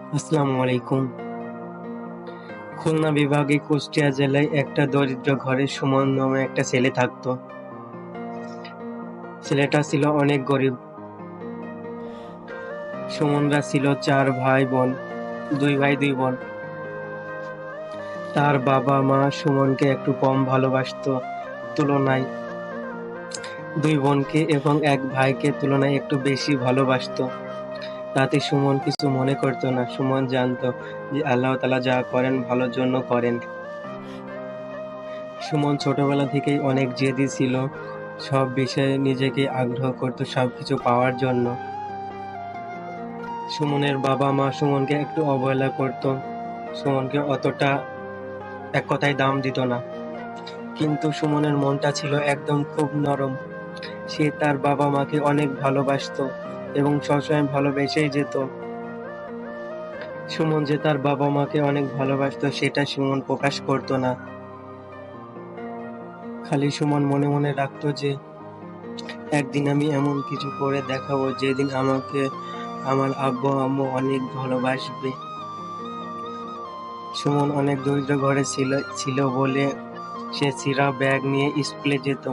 আসসালামু আলাইকুম। খুলনা বিভাগে কুষ্টিয়া জেলায় একটা দরিদ্র ঘরে সুমন নামে একটা ছেলে থাকতো। ছেলেটা ছিল অনেক গরিব। সুমনরা ছিল 4 ভাই বোন, 2 ভাই 2 বোন। তার বাবা-মা সুমনকে একটু কম ভালোবাসতো তুলনায় 2 বোনকে এবং 1 ভাইকে তুলনায় একটু বেশি ভালোবাসতো। তাতে সুমন কিছু মনে করতো না। সুমন জানতো যে আল্লাহ তাআলা যা করেন ভালোর জন্য করেন। সুমন ছোটবেলা থেকেই অনেক জেদি ছিল। সব বিষয়ে নিজেকে আগ্রহ করত সবকিছু পাওয়ার জন্য। সুমনের বাবা-মা সুমনকে একটু অবহেলা করত। সুমনকে অতটা এক কথায় দাম দিত না। কিন্তু সুমনের মনটা ছিল একদম খুব নরম। সে তার বাবা-মাকে অনেক ভালোবাসতো এবং সবসময় ভালোবেসেই যেত। সুমন যে তার বাবা-মাকে অনেক ভালোবাসতো সেটা সুমন প্রকাশ করত না। খালি সুমন মনে মনে রাখতো যে একদিন আমি এমন কিছু করে দেখাবো যেদিন আমাকে আমার আব্বু-আম্মু অনেক ভালোবাসবে। সুমন অনেক দরিদ্র ঘরে ছিল বলে সে ছিঁড়া ব্যাগ নিয়ে স্কুলে যেত।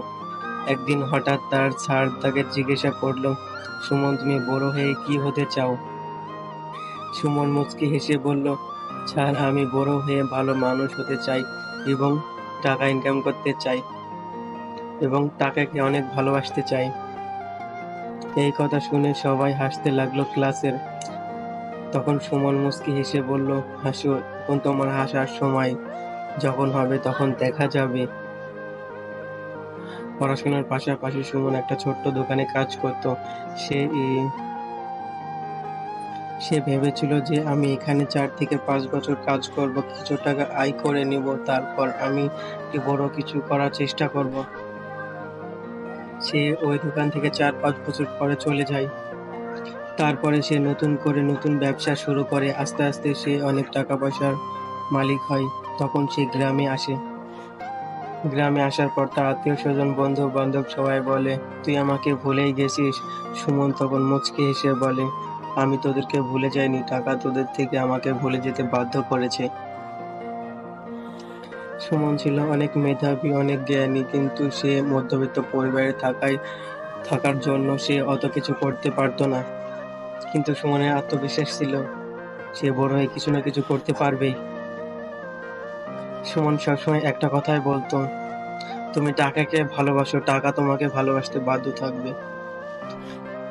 একদিন হঠাৎ তার স্যার তাকে জিজ্ঞাসা করলো, সুমন তুমি বড় হয়ে কি হতে চাও? সুমন মুচকি হেসে বলল, স্যার আমি বড় হয়ে ভালো মানুষ হতে চাই এবং টাকা ইনকাম করতে চাই এবং টাকাকে অনেক ভালোবাসতে চাই। এই কথা শুনে সবাই হাসতে লাগলো ক্লাসের। তখন সুমন মুচকি হেসে বলল, হাসো, এখন তোমার হাসার সময়, যখন হবে তখন দেখা যাবে। পড়াশোনার পাশাপাশি সুমন একটা ছোট্ট দোকানে কাজ করত। সে সে ভেবেছিল যে আমি এখানে 4 থেকে 5 বছর কাজ করব, কিছু টাকা আয় করে নিব, তারপর আমি বড় কিছু করার চেষ্টা করব। সে ওই দোকান থেকে 4-5 বছর পরে চলে যায়। তারপরে সে নতুন ব্যবসা শুরু করে। আস্তে আস্তে সে অনেক টাকা পয়সার মালিক হয়। তখন সে গ্রামে আসে। গ্রামে আসার পর তার আত্মীয়-স্বজন, বন্ধু-বান্ধব সবাই বলে, তুই আমাকে ভুলেই গেছিস? সুমন তখন মুচকি হেসে বলে, আমি তোদেরকে ভুলে যাইনি, টাকা তোদের থেকে আমাকে ভুলে যেতে বাধ্য করেছে। সুমন ছিল অনেক মেধাবী, অনেক জ্ঞানী, কিন্তু সে মধ্যবিত্ত পরিবারে থাকার জন্য সে অত কিছু করতে পারত না। কিন্তু সুমনের আত্মবিশ্বাস ছিল, সে বড় হয়ে কিছু না কিছু করতে পারবেই। সুমন সবসময় একটা কথাই বলতো, তুমি টাকাকে ভালোবাসো, টাকা তোমাকে ভালোবাসতে বাধ্য থাকবে।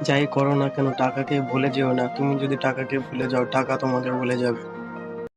যাই করো না কেন টাকাকে ভুলে যেও না। তুমি যদি টাকাকে ভুলে যাও, টাকা তোমাকে ভুলে যাবে।